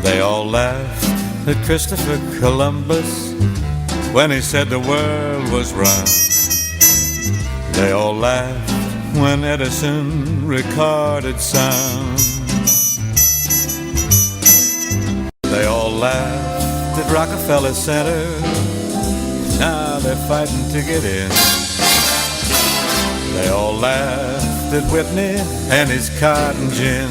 They all laughed at Christopher Columbus when he said the world was round. They all laughed when Edison recorded sound. They all laughed at Rockefeller Center. Now they're fighting to get in. They all laughed at Whitney and his cotton gin.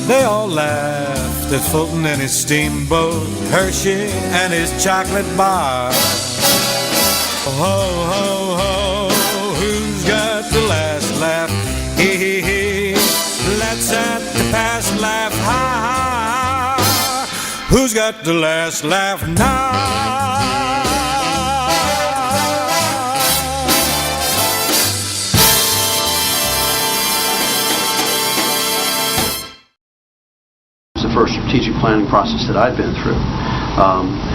They all laughed at Fulton and his steamboat, Hershey and his chocolate bar. Ho, ho, ho, who's got the last laugh? Hee, hee, hee, let's at the past laugh, ha, ha, ha. Who's got the last laugh now? The first strategic planning process that I've been through,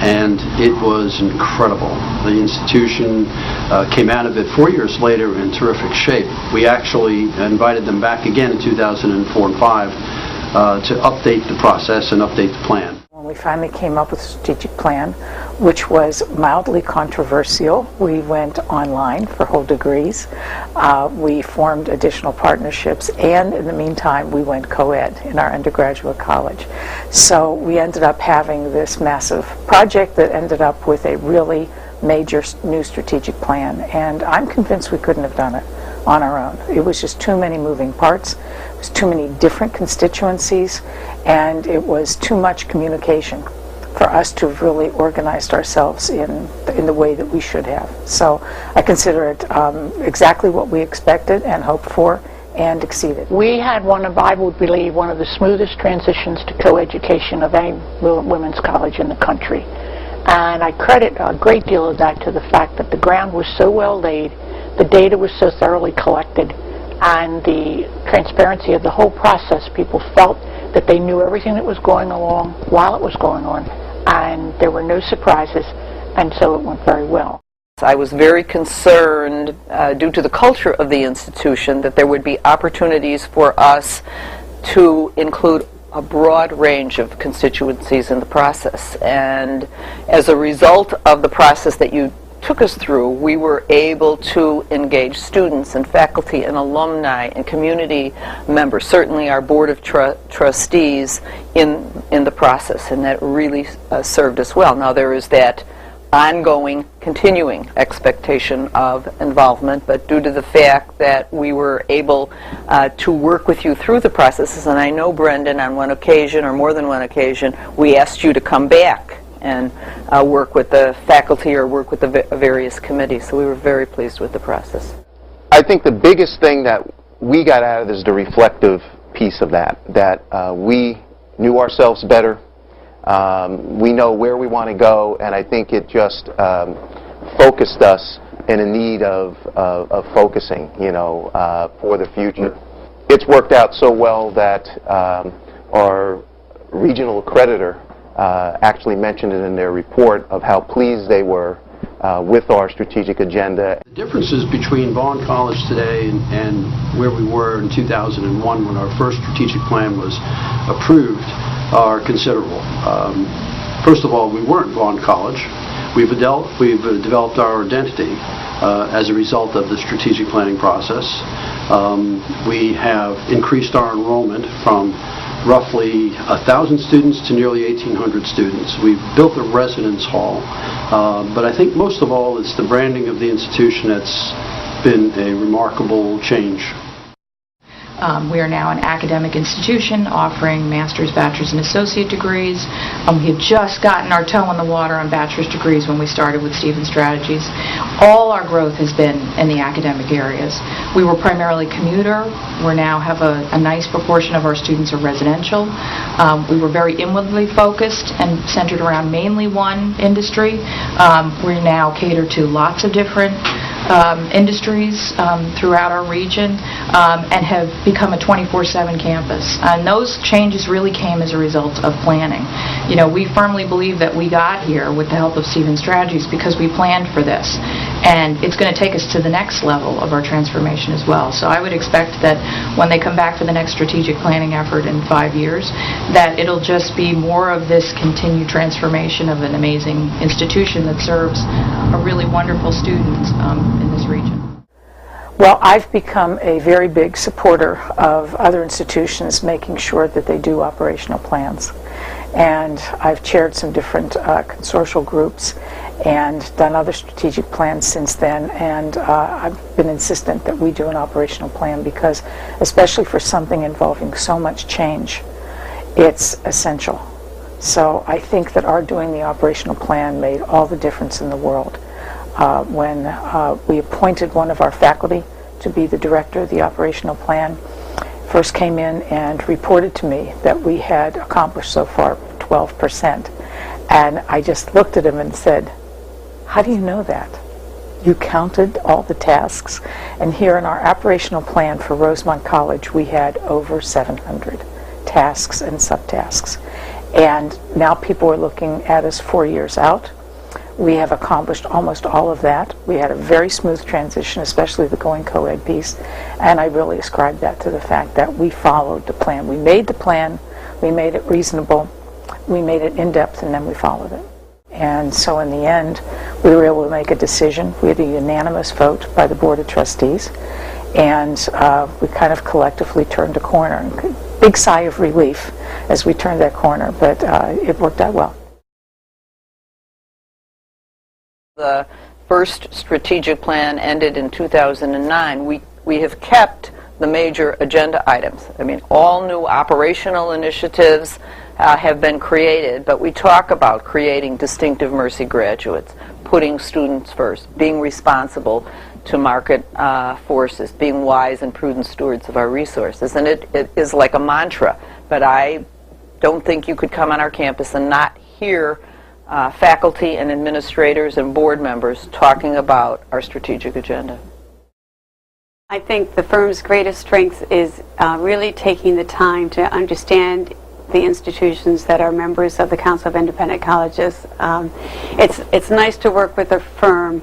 and it was incredible. The institution came out of it 4 years later in terrific shape. We actually invited them back again in 2004 and 5 to update the process and update the plan. When we finally came up with a strategic plan, which was mildly controversial, we went online for whole degrees. We formed additional partnerships, and in the meantime, we went co-ed in our undergraduate college. So we ended up having this massive project that ended up with a really major new strategic plan, and I'm convinced we couldn't have done it on our own. It was just too many moving parts, it was too many different constituencies, and it was too much communication for us to have really organized ourselves in the way that we should have. So I consider it exactly what we expected and hoped for and exceeded. We had I would believe, one of the smoothest transitions to co-education of any women's college in the country. And I credit a great deal of that to the fact that the ground was so well laid, the data was so thoroughly collected, and the transparency of the whole process. People felt that they knew everything that was going along while it was going on, and there were no surprises, and so it went very well. I was very concerned, due to the culture of the institution, that there would be opportunities for us to include a broad range of constituencies in the process. And as a result of the process that you took us through, we were able to engage students and faculty and alumni and community members, certainly our board of trustees, in the process, and that really served us well. Now there is that ongoing, continuing expectation of involvement, but due to the fact that we were able to work with you through the processes, and I know, Brendan, on one occasion or more than one occasion, we asked you to come back and work with the faculty or work with the various committees, so we were very pleased with the process. I think the biggest thing that we got out of this is the reflective piece of that we knew ourselves better. We know where we want to go, and I think it just focused us in a need of focusing, for the future. It's worked out so well that our regional accreditor actually mentioned it in their report of how pleased they were with our strategic agenda. The differences between Vaughn College today and where we were in 2001 when our first strategic plan was approved are considerable. First of all, we weren't Vaughn College. We've developed our identity as a result of the strategic planning process. We have increased our enrollment from roughly 1,000 students to nearly 1,800 students. We've built a residence hall, but I think most of all it's the branding of the institution that's been a remarkable change. We are now an academic institution offering master's, bachelor's, and associate degrees. We had just gotten our toe in the water on bachelor's degrees when we started with Stephen Strategies. All our growth has been in the academic areas. We were primarily commuter. We now have a nice proportion of our students are residential. We were very inwardly focused and centered around mainly one industry. We now cater to lots of different industries throughout our region and have become a 24/7 campus. And those changes really came as a result of planning. We firmly believe that we got here with the help of Stephen Strategies because we planned for this. And it's going to take us to the next level of our transformation as well. So I would expect that when they come back for the next strategic planning effort in 5 years, that it'll just be more of this continued transformation of an amazing institution that serves a really wonderful student in this region. Well, I've become a very big supporter of other institutions making sure that they do operational plans. And I've chaired some different consortial groups and done other strategic plans since then, and I've been insistent that we do an operational plan because, especially for something involving so much change, it's essential. So I think that our doing the operational plan made all the difference in the world. When we appointed one of our faculty to be the director of the operational plan, first came in and reported to me that we had accomplished so far 12%. And I just looked at him and said, "How do you know that? You counted all the tasks?" And here in our operational plan for Rosemont College, we had over 700 tasks and subtasks. And now people are looking at us 4 years out. We have accomplished almost all of that. We had a very smooth transition, especially the going co-ed piece, and I really ascribe that to the fact that we followed the plan. We made the plan, we made it reasonable, we made it in-depth, and then we followed it. And so in the end, we were able to make a decision. We had a unanimous vote by the Board of Trustees, and we kind of collectively turned a corner. Big sigh of relief as we turned that corner, but it worked out well. The first strategic plan ended in 2009. We have kept the major agenda items. I mean, all new operational initiatives have been created, but we talk about creating distinctive Mercy graduates, putting students first, being responsible to market forces, being wise and prudent stewards of our resources. And it is like a mantra, but I don't think you could come on our campus and not hear faculty and administrators and board members talking about our strategic agenda. I think the firm's greatest strength is really taking the time to understand the institutions that are members of the Council of Independent Colleges. It's nice to work with a firm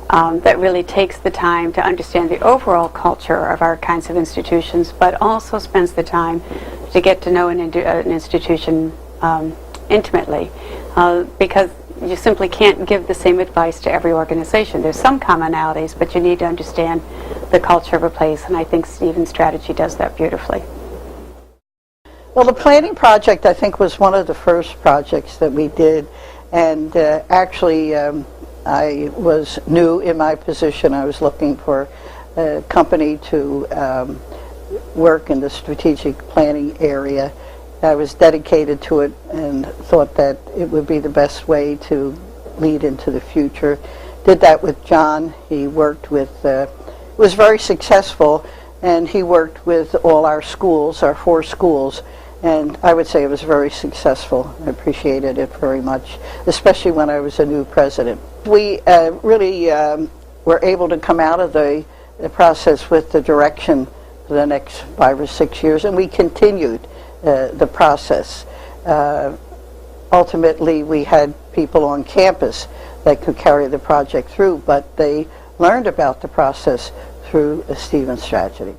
that really takes the time to understand the overall culture of our kinds of institutions, but also spends the time to get to know an institution intimately, because you simply can't give the same advice to every organization. There's some commonalities, but you need to understand the culture of a place, and I think Stephen's strategy does that beautifully. Well, the planning project, I think, was one of the first projects that we did, and actually I was new in my position. I was looking for a company to work in the strategic planning area. I was dedicated to it and thought that it would be the best way to lead into the future. Did that with John. He worked with, was very successful, and he worked with all our schools, our 4 schools, and I would say it was very successful. I appreciated it very much, especially when I was a new president. We really were able to come out of the process with the direction for the next 5 or 6 years, and we continued the process. Ultimately, we had people on campus that could carry the project through, but they learned about the process through Stephen's strategy.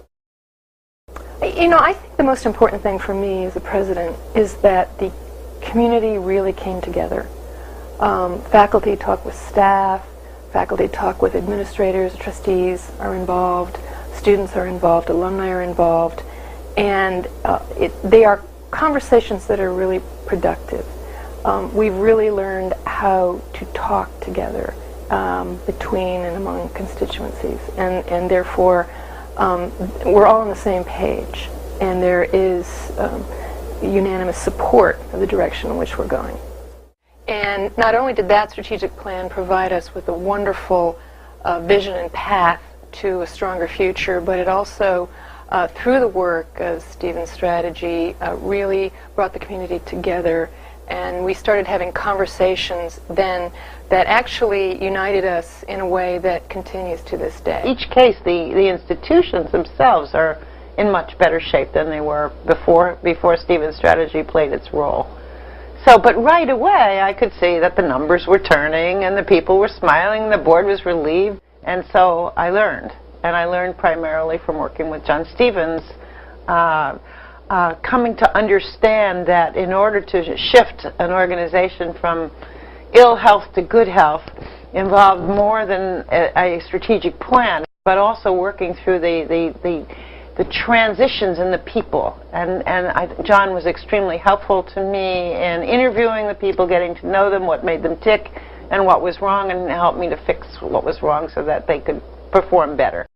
You know, I think the most important thing for me as a president is that the community really came together. Faculty talk with staff, faculty talk with administrators, trustees are involved, students are involved, alumni are involved, and they are conversations that are really productive. We've really learned how to talk together between and among constituencies, and therefore we're all on the same page, and there is unanimous support of the direction in which we're going. And not only did that strategic plan provide us with a wonderful vision and path to a stronger future, but it also, through the work of Stephen's strategy, really brought the community together, and we started having conversations then that actually united us in a way that continues to this day. Each case, the institutions themselves are in much better shape than they were before Stephen's strategy played its role. So, but right away I could see that the numbers were turning and the people were smiling, the board was relieved. And so I learned, and I learned primarily from working with John Stevens, coming to understand that in order to shift an organization from ill health to good health involved more than a strategic plan, but also working through the transitions in the people. And John was extremely helpful to me in interviewing the people, getting to know them, what made them tick, and what was wrong, and helped me to fix what was wrong so that they could perform better.